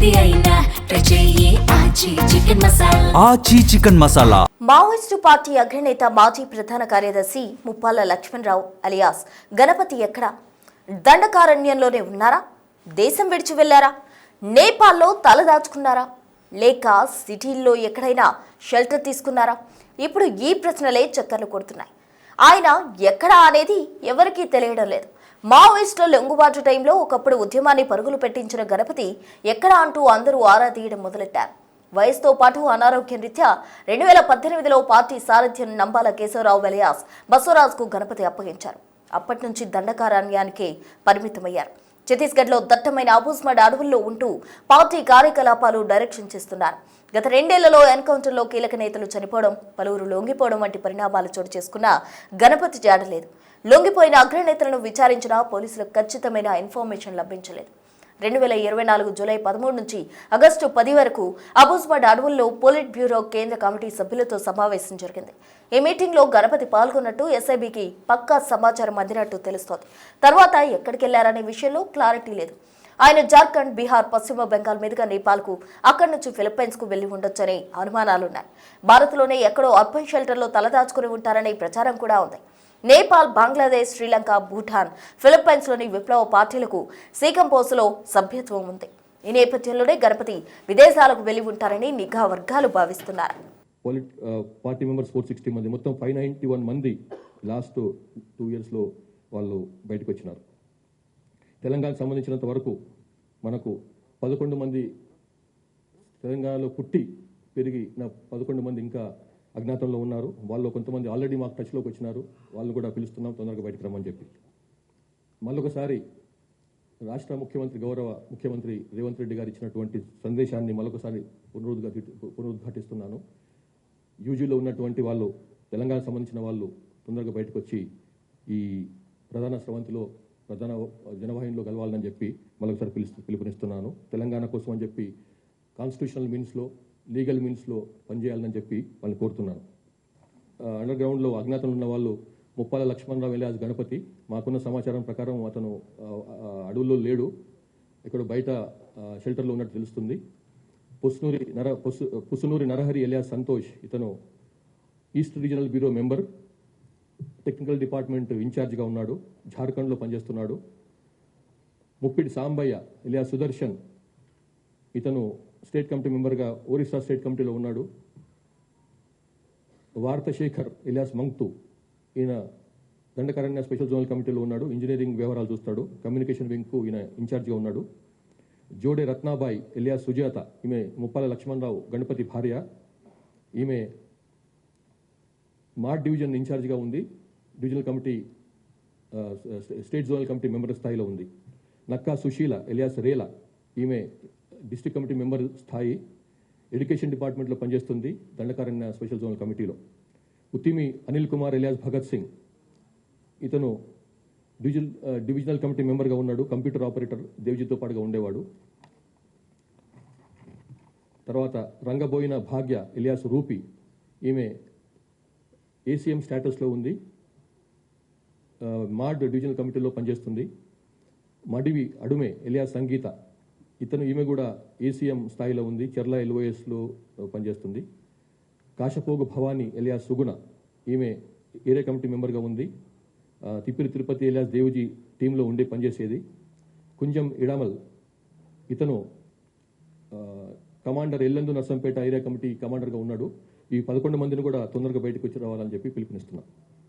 ఏది అయినా ట్రై చెయ్యి ఆచి చికెన్ మసాలా. ఆచి చికెన్ మసాలా. మావోయిస్టు పార్టీ అగ్రనేత మాజీ ప్రధాన కార్యదర్శి ముప్పాళ్ల లక్ష్మణరావు అలియాస్ గణపతి ఎక్కడ? దండకారణ్యంలోనే ఉన్నారా? దేశం విడిచి వెళ్లారా? నేపాల్లో తలదాచుకున్నారా? లేక సిటీల్లో ఎక్కడైనా షెల్టర్ తీసుకున్నారా? ఇప్పుడు ఈ ప్రశ్నలే చక్కర్లు కొడుతున్నాయి. ఆయన ఎక్కడా అనేది ఎవరికీ తెలియడం లేదు. మావోయిస్టుల లొంగుబాటు టైంలో ఒకప్పుడు ఉద్యమాన్ని పరుగులు పెట్టించిన గణపతి ఎక్కడా అంటూ అందరూ ఆరా తీయడం మొదలెట్టారు. వయసుతో పాటు అనారోగ్యం రీత్యా 2018లో పార్టీ సారథ్యం నంబాల కేశవరావు అలియాస్ బసవరాజ్కు గణపతి అప్పగించారు. అప్పటి నుంచి దండకారణ్యానికే పరిమితమయ్యారు. ఛత్తీస్గఢ్లో దట్టమైన అబూస్మడ్ అడవుల్లో ఉంటూ పార్టీ కార్యకలాపాలు డైరెక్షన్ చేస్తున్నారు. గత 2 ఏళ్లలో ఎన్కౌంటర్లో కీలక నేతలు చనిపోవడం, పలువురు లొంగిపోవడం వంటి పరిణామాలు చోటు చేసుకున్న గణపతి జాడలేదు. లొంగిపోయిన అగ్రనేతలను విచారించినా పోలీసులకు ఖచ్చితమైన ఇన్ఫర్మేషన్ లభించలేదు. 2024 జూలై 13 నుంచి ఆగస్టు 10 వరకు అబూస్మడ్ అడవుల్లో పోలిట్ బ్యూరో కేంద్ర కమిటీ సభ్యులతో సమావేశం జరిగింది. ఈ మీటింగ్లో గణపతి పాల్గొన్నట్టు ఎస్ఐబికి పక్కా సమాచారం అందినట్టు తెలుస్తోంది. తర్వాత ఎక్కడికెళ్లారనే విషయంలో క్లారిటీ లేదు. ఆయన జార్ఖండ్, బీహార్, పశ్చిమ బెంగాల్ మీదుగా నేపాల్కు, అక్కడి నుంచి ఫిలిప్పైన్స్కు వెళ్లి ఉండొచ్చనే అనుమానాలున్నాయి. భారత్లోనే ఎక్కడో అర్బన్ షెల్టర్లో తలదాచుకుని ఉంటారనే ప్రచారం కూడా ఉంది. నేపాల్, బంగ్లాదేశ్, శ్రీలంక, భూటాన్, ఫిలిప్పైన్స్లోని విప్లవ పార్టీలకు సీకంపోసులో సభ్యత్వం ఉంది. ఈ నేపథ్యంలోనే గణపతి విదేశాలకు వెళ్లి ఉంటారని నిఘా వర్గాలు భావిస్తున్నారు. పార్టీ మెంబర్స్ 460 మంది, మొత్తం 591 మంది లాస్ట్ 2 ఇయర్స్లో వాళ్ళు బయటకు వచ్చినారు. తెలంగాణకు సంబంధించినంత వరకు మనకు 11 మంది తెలంగాణలో పుట్టి పెరిగిన 11 మంది ఇంకా అజ్ఞాతంలో ఉన్నారు. వాళ్ళు కొంతమంది ఆల్రెడీ మాకు టచ్లోకి వచ్చినారు. వాళ్ళు కూడా పిలుస్తున్నాం, తొందరగా బయటకు రమ్మని చెప్పి. మళ్ళొకసారి రాష్ట్ర ముఖ్యమంత్రి, గౌరవ ముఖ్యమంత్రి రేవంత్ రెడ్డి గారు ఇచ్చినటువంటి సందేశాన్ని మరొకసారి పునరుద్ఘాటిస్తున్నాను. యూజీలో ఉన్నటువంటి వాళ్ళు, తెలంగాణకు సంబంధించిన వాళ్ళు తొందరగా బయటకు వచ్చి ఈ ప్రధాన స్రవంతిలో, ప్రధాన జనవాహినిలో కలవాలని చెప్పి మరొకసారి పిలుపునిస్తున్నాను. తెలంగాణ కోసం అని చెప్పి కాన్స్టిట్యూషనల్ మీన్స్లో, లీగల్ మీన్స్లో పనిచేయాలని చెప్పి వాళ్ళని కోరుతున్నాను. అండర్ గ్రౌండ్లో అజ్ఞాతంలో ఉన్న వాళ్ళు ముప్పాల లక్ష్మణరావు అలియాస్ గణపతి. మాకున్న సమాచారం ప్రకారం అతను అడవుల్లో లేడు, ఇక్కడ బయట షెల్టర్లో ఉన్నట్టు తెలుస్తుంది. పుసునూరి నరహరి అలియాస్ సంతోష్, ఇతను east regional bureau member, technical department ఇన్ఛార్జిగా ఉన్నాడు, జార్ఖండ్లో పనిచేస్తున్నాడు. ముప్పిడి సాంబయ్య అలియాస్ సుదర్శన్, ఇతను స్టేట్ కమిటీ మెంబర్గా ఒరిస్సా స్టేట్ కమిటీలో ఉన్నాడు. వార్తశేఖర్ ఎలియాస్ మంగ్తు, ఈయన దండకారణ్య స్పెషల్ జోనల్ కమిటీలో ఉన్నాడు, ఇంజనీరింగ్ వ్యవహారాలు చూస్తాడు, కమ్యూనికేషన్ వింగ్కు ఈయన ఇన్ఛార్జిగా ఉన్నాడు. జోడే రత్నాబాయి ఎలియాస్ సుజాత, ఈమె ముప్పాల లక్ష్మణరావు గణపతి భార్య. ఈమె మార్ట్ డివిజన్ ఇన్ఛార్జిగా ఉంది, divisional committee state zonal committee member స్థాయిలో ఉంది. నక్కా సుశీల ఎలియాస్ రేలా, ఈమె డిస్ట్రిక్ట్ కమిటీ మెంబర్ స్థాయి, ఎడ్యుకేషన్ డిపార్ట్మెంట్లో పనిచేస్తుంది, దండకారణ్య స్పెషల్ జోనల్ కమిటీలో. ఉత్తిమి అనిల్ కుమార్ ఎలియాస్ భగత్ సింగ్, ఇతను డివిజనల్ కమిటీ మెంబర్గా ఉన్నాడు, కంప్యూటర్ ఆపరేటర్, దేవ్జీతో పాటుగా ఉండేవాడు. తర్వాత రంగబోయిన భాగ్య ఎలియాస్ రూపి, ఈమె ఏసీఎం స్టేటస్లో ఉంది, మార్డ్ డివిజనల్ కమిటీలో పనిచేస్తుంది. మడివి అడుమే ఎలియాస్ సంగీత, ఈమె కూడా ఏసీఎం స్థాయిలో ఉంది, చెర్ల ఎల్ఓఎస్లో పనిచేస్తుంది. కాశపోగు భవానీ ఎలియాస్ సుగుణ, ఈమె ఏరియా కమిటీ మెంబర్గా ఉంది, తిప్పిరి తిరుపతి ఎలియాస్ దేవుజీ టీంలో ఉండి పనిచేసేది. కుంజం ఇడామల్, ఇతను commander Yellandu Narsampet area committee కమాండర్గా ఉన్నాడు. ఈ 11 మందిని కూడా తొందరగా బయటకు వచ్చి రావాలని చెప్పి పిలుపునిస్తున్నాం.